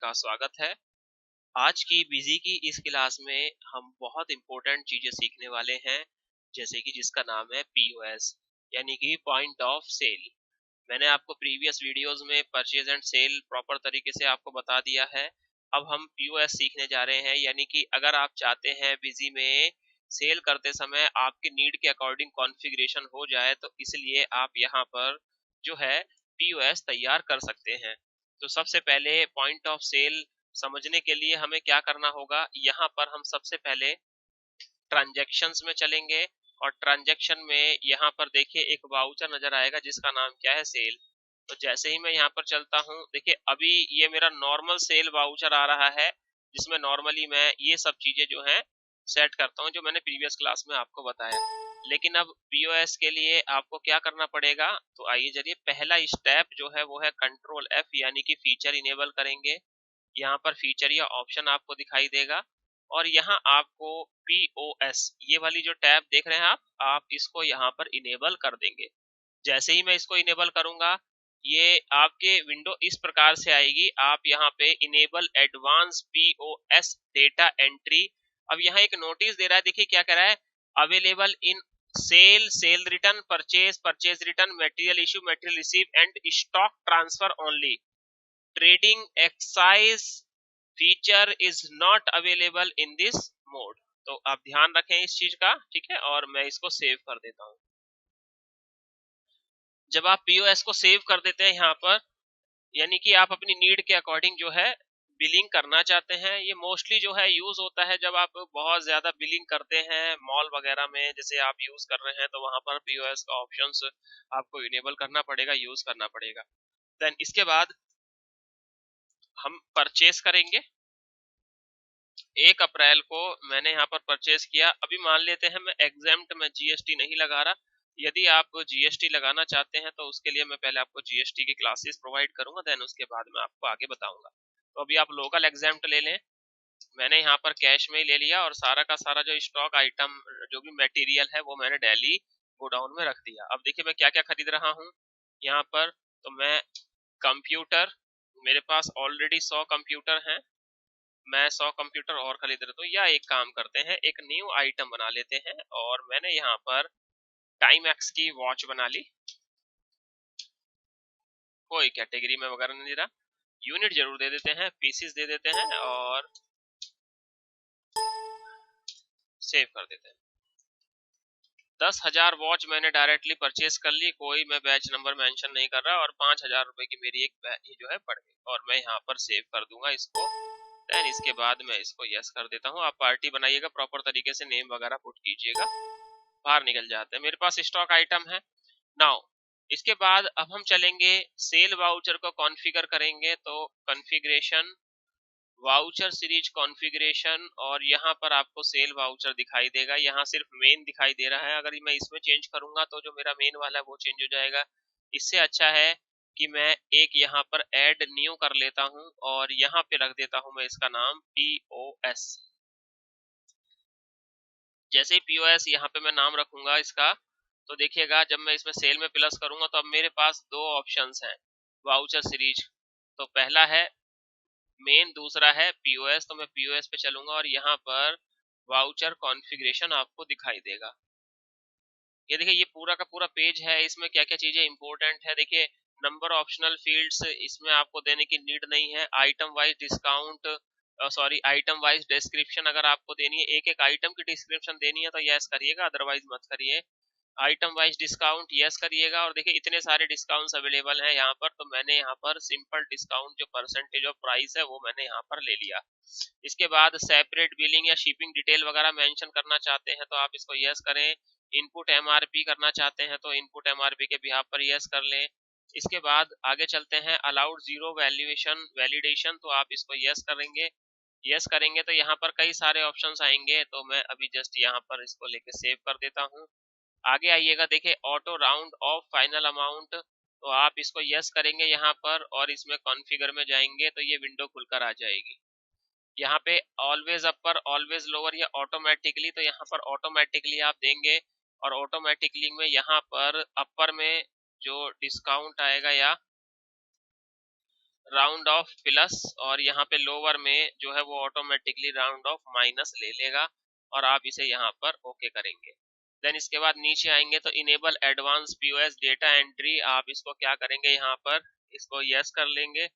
का स्वागत है। आज की बिजी की इस क्लास में हम बहुत इंपॉर्टेंट चीजें सीखने वाले हैं, जैसे कि जिसका नाम है पीओएस यानी कि पॉइंट ऑफ सेल। मैंने आपको प्रीवियस वीडियोस में परचेज एंड सेल प्रॉपर तरीके से आपको बता दिया है। अब हम पीओएस सीखने जा रहे हैं, यानी कि अगर आप चाहते हैं बिजी में सेल करते समय आपके नीड के अकॉर्डिंग कॉन्फ़िगरेशन हो जाए, तो इसलिए आप यहाँ पर जो है पीओएस तैयार कर सकते हैं। तो सबसे पहले पॉइंट ऑफ सेल समझने के लिए हमें क्या करना होगा, यहाँ पर हम सबसे पहले ट्रांजैक्शंस में चलेंगे और ट्रांजैक्शन में यहाँ पर देखिए एक वाउचर नजर आएगा जिसका नाम क्या है, सेल। तो जैसे ही मैं यहाँ पर चलता हूँ, देखिए अभी ये मेरा नॉर्मल सेल वाउचर आ रहा है, जिसमें नॉर्मली मैं ये सब चीजें जो है सेट करता हूँ, जो मैंने प्रीवियस क्लास में आपको बताया। लेकिन अब पीओएस के लिए आपको क्या करना पड़ेगा, तो आइए चलिए पहला स्टेप जो है वो है कंट्रोल एफ, यानी कि फीचर इनेबल करेंगे। यहाँ पर फीचर या ऑप्शन आपको दिखाई देगा और यहाँ आपको पीओएस ये वाली जो टैब देख रहे हैं आप इसको यहाँ पर इनेबल कर देंगे। जैसे ही मैं इसको इनेबल करूंगा, ये आपके विंडो इस प्रकार से आएगी। आप यहाँ पे enable advance POS data entry. अब यहाँ एक नोटिस दे रहा है, देखिए क्या कह रहा है, available in sale, sale return, purchase, purchase return, material issue, material receive and stock transfer only. Trading excise feature is not available in this mode. तो आप ध्यान रखें इस चीज का, ठीक है। और मैं इसको सेव कर देता हूं। जब आप पीओएस को सेव कर देते हैं यहाँ पर, यानी कि आप अपनी नीड के अकॉर्डिंग जो है बिलिंग करना चाहते हैं। ये मोस्टली जो है यूज होता है जब आप बहुत ज्यादा बिलिंग करते हैं मॉल वगैरह में, जैसे आप यूज कर रहे हैं, तो वहां पर पीओएस का ऑप्शंस आपको इनेबल करना पड़ेगा, यूज करना पड़ेगा। देन इसके बाद हम परचेस करेंगे। 1 अप्रैल को मैंने यहाँ पर परचेस किया। अभी मान लेते हैं मैं एग्जेम्प्ट में जीएसटी नहीं लगा रहा। यदि आप जीएसटी लगाना चाहते हैं तो उसके लिए मैं पहले आपको जीएसटी की क्लासेस प्रोवाइड करूंगा, देन उसके बाद मैं आपको आगे बताऊंगा। तो अभी आप लोकल एग्जेम्प्ट ले लें। मैंने यहाँ पर कैश में ही ले लिया और सारा का सारा जो स्टॉक आइटम जो भी मटेरियल है वो मैंने डेली गोडाउन में रख दिया। अब देखिए मैं क्या क्या खरीद रहा हूँ यहाँ पर। तो मैं कंप्यूटर, मेरे पास ऑलरेडी 100 कंप्यूटर हैं, मैं 100 कंप्यूटर और खरीद रहा हूँ। या एक काम करते हैं, एक न्यू आइटम बना लेते हैं और मैंने यहाँ पर टाइम एक्स की वॉच बना ली। कोई कैटेगरी में वगैरह नहीं दे रहा, यूनिट जरूर दे देते हैं, पीसीस दे देते हैं और सेव कर देते हैं। 10,000 वॉच मैंने डायरेक्टली परचेज कर ली, कोई मैं बैच नंबर मेंशन नहीं कर रहा, और 5,000 रुपए की मेरी एक बैच जो है पड़ गई और मैं यहाँ पर सेव कर दूंगा इसको। देन इसके बाद मैं इसको यस कर देता हूँ। आप पार्टी बनाइएगा, प्रॉपर तरीके से नेम वगैरह पुट कीजिएगा। बाहर निकल जाते हैं, मेरे पास स्टॉक आइटम है। नाउ इसके बाद अब हम चलेंगे सेल वाउचर को कॉन्फ़िगर करेंगे। तो कॉन्फ़िगरेशन, वाउचर सीरीज कॉन्फ़िगरेशन, और यहाँ पर आपको सेल वाउचर दिखाई देगा। यहाँ सिर्फ मेन दिखाई दे रहा है, अगर मैं इसमें चेंज करूंगा तो जो मेरा मेन वाला है वो चेंज हो जाएगा। इससे अच्छा है कि मैं एक यहाँ पर ऐड न्यू कर लेता हूँ और यहाँ पे रख देता हूँ मैं इसका नाम पीओएस। जैसे ही पीओएस यहाँ पे मैं नाम रखूंगा इसका, तो देखिएगा जब मैं इसमें सेल में प्लस करूंगा तो अब मेरे पास 2 ऑप्शंस हैं वाउचर सीरीज। तो पहला है मेन, दूसरा है पीओएस। तो मैं पीओएस पे चलूंगा और यहाँ पर वाउचर कॉन्फ़िगरेशन आपको दिखाई देगा। ये देखिए ये पूरा का पूरा पेज है, इसमें क्या क्या चीजें इंपॉर्टेंट है। देखिए नंबर ऑप्शनल फील्ड्स इसमें आपको देने की नीड नहीं है। Item wise discount, sorry item wise description अगर आपको देनी है, एक एक आइटम की डिस्क्रिप्शन देनी है तो यस करिएगा, अदरवाइज मत करिए। आइटम वाइज डिस्काउंट यस करिएगा। और देखिए इतने सारे डिस्काउंट्स अवेलेबल हैं यहाँ पर, तो मैंने यहाँ पर सिंपल डिस्काउंट जो परसेंटेज ऑफ प्राइस है वो मैंने यहाँ पर ले लिया। इसके बाद सेपरेट बिलिंग या शिपिंग डिटेल वगैरह मेंशन करना चाहते हैं तो आप इसको यस करें। इनपुट एमआरपी करना चाहते हैं तो इनपुट एमआरपी के बिहाफ पर यस कर लें। इसके बाद आगे चलते हैं, अलाउड जीरो वैल्यूएशन वैलिडेशन, तो आप इसको यस करेंगे। यस करेंगे तो यहाँ पर कई सारे ऑप्शंस आएंगे, तो मैं अभी जस्ट यहाँ पर इसको लेके सेव कर देता हूँ। आगे आइएगा, देखिए auto round of final amount, तो आप इसको यस करेंगे यहाँ पर और इसमें कॉन्फ़िगर में जाएंगे तो ये विंडो खुलकर आ जाएगी। यहाँ पे ऑलवेज अपर ऑलवेज लोअर या ऑटोमेटिकली, तो यहाँ पर ऑटोमेटिकली आप देंगे और ऑटोमेटिकली में यहाँ पर अपर में जो डिस्काउंट आएगा या राउंड ऑफ प्लस, और यहाँ पे लोअर में जो है वो ऑटोमेटिकली राउंड ऑफ माइनस ले लेगा, और आप इसे यहाँ पर ओके करेंगे। देन इसके बाद नीचे आएंगे तो enable advance POS data entry, आप इसको क्या करेंगे, यहाँ पर इसको यस कर लेंगे।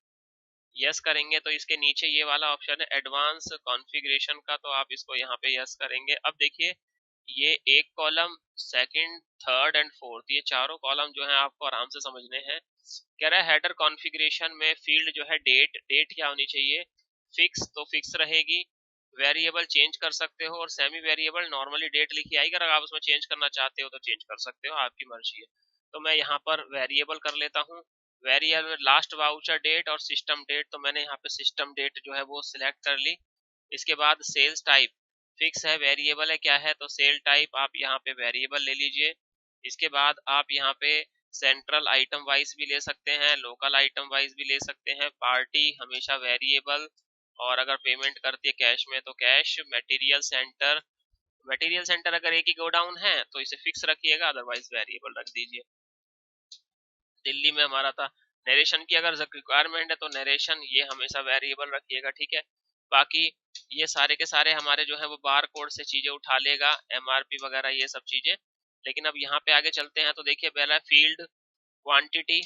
यस करेंगे तो इसके नीचे ये वाला ऑप्शन है एडवांस कॉन्फ़िगरेशन का, तो आप इसको यहाँ पे यस करेंगे। अब देखिए ये एक column, second, third and fourth, ये चारों कॉलम जो है आपको आराम से समझने हैं। कह रहा है हेडर कॉन्फ़िगरेशन में फील्ड जो है डेट, डेट क्या होनी चाहिए, फिक्स, तो फिक्स रहेगी। वेरिएबल चेंज कर सकते हो, और सेमी वेरिएबल नॉर्मली डेट लिखी आएगी, अगर आप उसमें चेंज करना चाहते हो तो चेंज कर सकते हो, आपकी मर्जी है। तो मैं यहाँ पर वेरिएबल कर लेता हूँ। वेरिएबल में लास्ट वाउचर डेट और सिस्टम डेट, तो मैंने यहाँ पे सिस्टम डेट जो है वो सिलेक्ट कर ली। इसके बाद सेल्स टाइप फिक्स है, वेरिएबल है, क्या है, तो सेल टाइप आप यहाँ पे वेरिएबल ले लीजिए। इसके बाद आप यहाँ पे सेंट्रल आइटम वाइज भी ले सकते हैं, लोकल आइटम वाइज भी ले सकते हैं। पार्टी हमेशा वेरिएबल, और अगर पेमेंट करती है कैश में तो cash. Material centre, material centre अगर एक ही गोडाउन है तो इसे फिक्स रखिएगा, अदरवाइज वेरिएबल रख दीजिए। दिल्ली में हमारा था नरेशन की अगर रिक्वायरमेंट है तो नरेशन, ये हमेशा वेरिएबल रखिएगा, ठीक है। बाकी ये सारे के सारे हमारे जो है वो बार कोड से चीजें उठा लेगा, एमआरपी वगैरह ये सब चीजें। लेकिन अब यहाँ पे आगे चलते हैं तो देखिए पहला field quantity.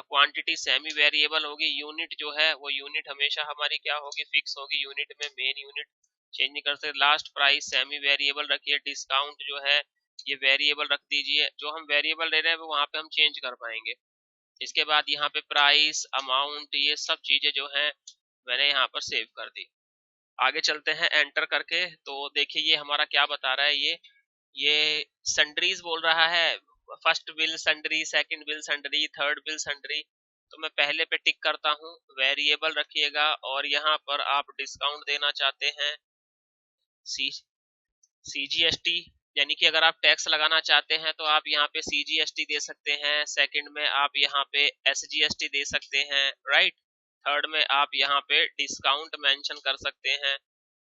Quantity semi variable होगी। यूनिट जो है वो यूनिट हमेशा हमारी क्या होगी, फिक्स होगी। यूनिट में मेन यूनिट चेंज नहीं कर सकते। लास्ट प्राइस सेमी वेरिएबल रखिए। डिस्काउंट जो है ये वेरिएबल रख दीजिए, जो हम वेरिएबल ले रहे हैं वो वहाँ पे हम चेंज कर पाएंगे। इसके बाद यहाँ पे प्राइस, अमाउंट, ये सब चीजें जो हैं मैंने यहाँ पर सेव कर दी। आगे चलते हैं एंटर करके, तो देखिए ये हमारा क्या बता रहा है, ये सन्ड्रीज बोल रहा है। First bill sundry, second bill sundry, third bill sundry. तो मैं पहले पे टिक करता हूँ, वेरिएबल रखिएगा, और यहाँ पर आप डिस्काउंट देना चाहते हैं सीजीएसटी, यानी कि अगर आप टैक्स लगाना चाहते हैं तो आप यहाँ पे सीजीएसटी दे सकते हैं। सेकंड में आप यहाँ पे एसजीएसटी दे सकते हैं, राइट। थर्ड में आप यहाँ पे डिस्काउंट मेंशन कर सकते हैं।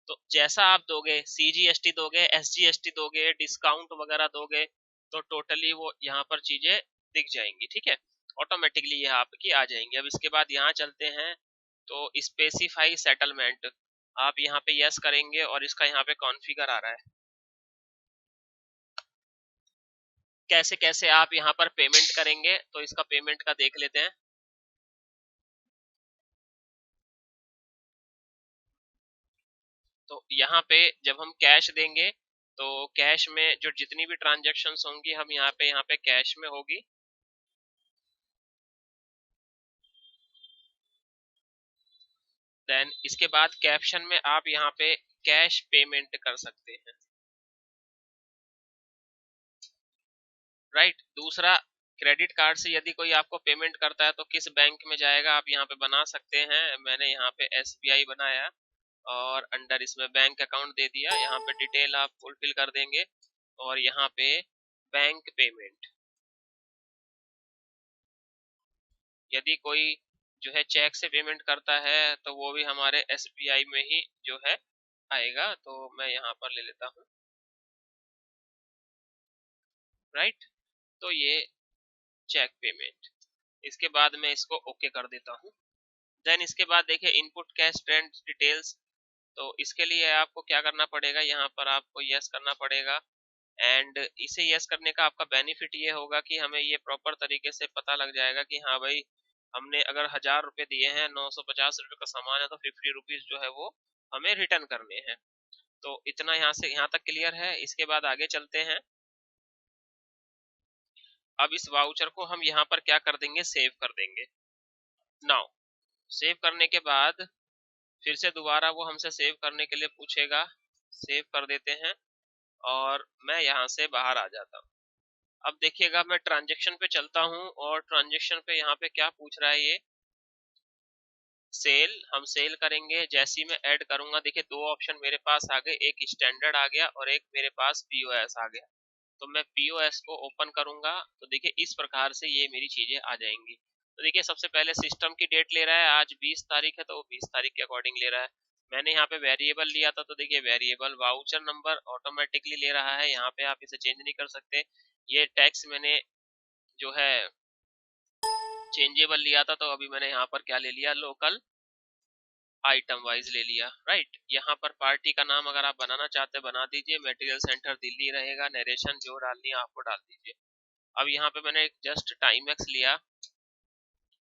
तो जैसा आप दोगे, सीजीएसटी दोगे, एसजीएसटी दोगे, डिस्काउंट वगैरह दोगे, तो टोटली वो यहाँ पर चीजें दिख जाएंगी, ठीक है, ऑटोमेटिकली ये आपकी आ जाएंगी। अब इसके बाद यहाँ चलते हैं तो स्पेसिफाई सेटलमेंट, आप यहाँ पे यस करेंगे, और इसका यहाँ पे कॉन्फ़िगर आ रहा है। कैसे कैसे आप यहाँ पर पेमेंट करेंगे, तो इसका पेमेंट का देख लेते हैं। तो यहाँ पे जब हम कैश देंगे तो कैश में जो जितनी भी ट्रांजैक्शंस होंगी हम यहाँ पे कैश में होगी। देन इसके बाद कैप्शन में आप यहाँ पे कैश पेमेंट कर सकते हैं, राइट। दूसरा, क्रेडिट कार्ड से यदि कोई आपको पेमेंट करता है तो किस बैंक में जाएगा आप यहाँ पे बना सकते हैं। मैंने यहाँ पे एसबीआई बनाया, और अंडर इसमें बैंक अकाउंट दे दिया। यहाँ पे डिटेल आप फुलफिल कर देंगे, और यहाँ पे बैंक पेमेंट, यदि कोई जो है चेक से पेमेंट करता है तो वो भी हमारे एसबीआई में ही जो है आएगा। तो मैं यहाँ पर ले लेता हूँ, राइट। तो ये चेक पेमेंट, इसके बाद मैं इसको ओके कर देता हूँ। देन इसके बाद देखिए इनपुट कैश ट्रेंड डिटेल्स, तो इसके लिए आपको क्या करना पड़ेगा, यहाँ पर आपको यस करना पड़ेगा। एंड इसे यस करने का आपका बेनिफिट ये होगा कि हमें ये प्रॉपर तरीके से पता लग जाएगा कि हाँ भाई, हमने अगर 1000 रुपए दिए हैं, 950 रुपए का सामान है, तो 50 रुपीज जो है वो हमें रिटर्न करने हैं। तो इतना यहाँ से यहाँ तक क्लियर है। इसके बाद आगे चलते हैं। अब इस वाउचर को हम यहाँ पर क्या कर देंगे, सेव कर देंगे। नाउ सेव करने के बाद फिर से दोबारा वो हमसे सेव करने के लिए पूछेगा, सेव कर देते हैं, और मैं यहाँ से बाहर आ जाता हूँ। अब देखिएगा मैं ट्रांजेक्शन पे चलता हूँ, और ट्रांजेक्शन पे यहाँ पे क्या पूछ रहा है, ये सेल, हम सेल करेंगे। जैसे ही मैं ऐड करूंगा देखिए दो ऑप्शन मेरे पास आ गए, एक स्टैंडर्ड आ गया और एक मेरे पास पीओएस आ गया। तो मैं पीओएस को ओपन करूंगा तो देखिए इस प्रकार से ये मेरी चीजें आ जाएंगी। तो देखिए सबसे पहले सिस्टम की डेट ले रहा है, आज 20 तारीख है तो 20 तारीख के अकॉर्डिंग ले रहा है। मैंने यहाँ पे वेरिएबल लिया था तो देखिए वेरिएबल वाउचर नंबर ऑटोमेटिकली ले रहा है, यहाँ पे आप इसे चेंज नहीं कर सकते। ये टैक्स मैंने जो है चेंजेबल लिया था तो अभी मैंने यहाँ पर क्या ले लिया, लोकल आइटम वाइज ले लिया, राइट। यहाँ पर पार्टी का नाम अगर आप बनाना चाहते हैं बना दीजिए, मटेरियल सेंटर दिल्ली रहेगा, नरेशन जो डालनी है आपको डाल दीजिए। अब यहाँ पे मैंने जस्ट टाइम एक्स लिया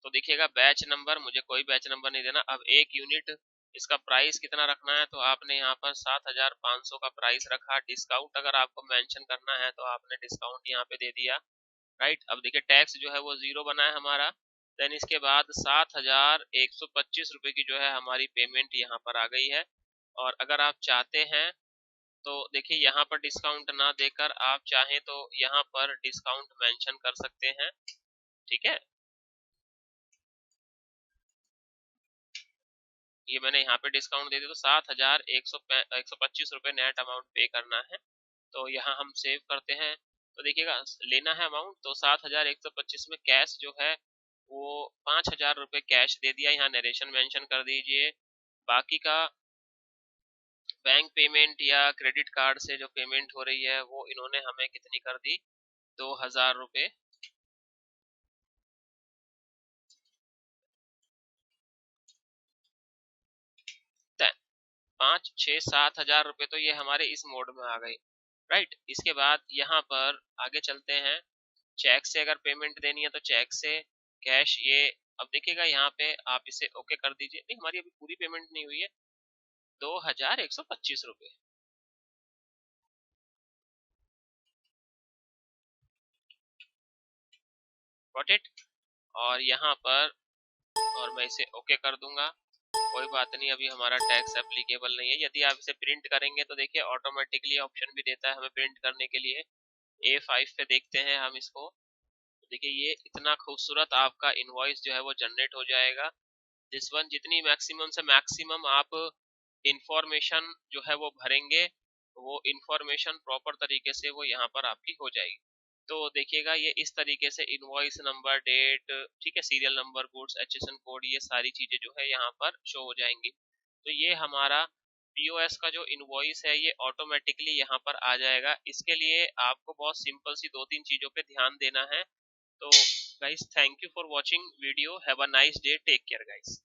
तो देखिएगा बैच नंबर, मुझे कोई बैच नंबर नहीं देना। अब एक यूनिट इसका प्राइस कितना रखना है, तो आपने यहाँ पर 7500 का प्राइस रखा। डिस्काउंट अगर आपको मेंशन करना है तो आपने डिस्काउंट यहाँ पे दे दिया, राइट। अब देखिए टैक्स जो है वो 0 बना है हमारा। देन इसके बाद 7125 रुपए की जो है हमारी पेमेंट यहाँ पर आ गई है। और अगर आप चाहते हैं तो देखिए यहाँ पर डिस्काउंट ना देकर आप चाहें तो यहाँ पर डिस्काउंट मेंशन कर सकते हैं, ठीक है। ये मैंने यहाँ पे डिस्काउंट दे दिया तो 7125 रुपए नेट अमाउंट पे करना है। तो यहाँ हम सेव करते हैं तो देखिएगा लेना है अमाउंट, तो 7125 में कैश जो है वो 5000 रुपए कैश दे दिया। यहाँ नरेशन मेंशन कर दीजिए। बाकी का बैंक पेमेंट या क्रेडिट कार्ड से जो पेमेंट हो रही है वो इन्होंने हमें कितनी कर दी, 2000 रुपए। 5 6 7 हजार रुपए तो ये हमारे इस मोड में आ गई, राइट। इसके बाद यहाँ पर आगे चलते हैं। चेक से अगर पेमेंट देनी है तो चेक से, कैश ये। अब देखिएगा यहाँ पे आप इसे ओके कर दीजिए। नहीं, हमारी अभी पूरी पेमेंट नहीं हुई है, 2125 रुपए, गॉट इट। और यहाँ पर और मैं इसे ओके कर दूंगा। कोई बात नहीं, अभी हमारा टैक्स एप्लीकेबल नहीं है। यदि आप इसे प्रिंट करेंगे तो देखिए ऑटोमेटिकली ऑप्शन भी देता है हमें प्रिंट करने के लिए। A5 पे देखते हैं हम इसको। देखिए ये इतना खूबसूरत आपका इनवॉइस जो है वो जनरेट हो जाएगा। जिस वन जितनी मैक्सिमम से मैक्सिमम आप इंफॉर्मेशन जो है वो भरेंगे, वो इंफॉर्मेशन प्रॉपर तरीके से वो यहाँ पर आपकी हो जाएगी। तो देखिएगा ये इस तरीके से इनवॉइस नंबर, डेट, ठीक है, serial number, goods, HSN code, ये सारी चीजें जो है यहाँ पर शो हो जाएंगी। तो ये हमारा POS का जो इनवॉइस है ये ऑटोमेटिकली यहाँ पर आ जाएगा। इसके लिए आपको बहुत सिंपल सी 2-3 चीजों पे ध्यान देना है। तो guys thank you for watching video, have a nice day, take care guys.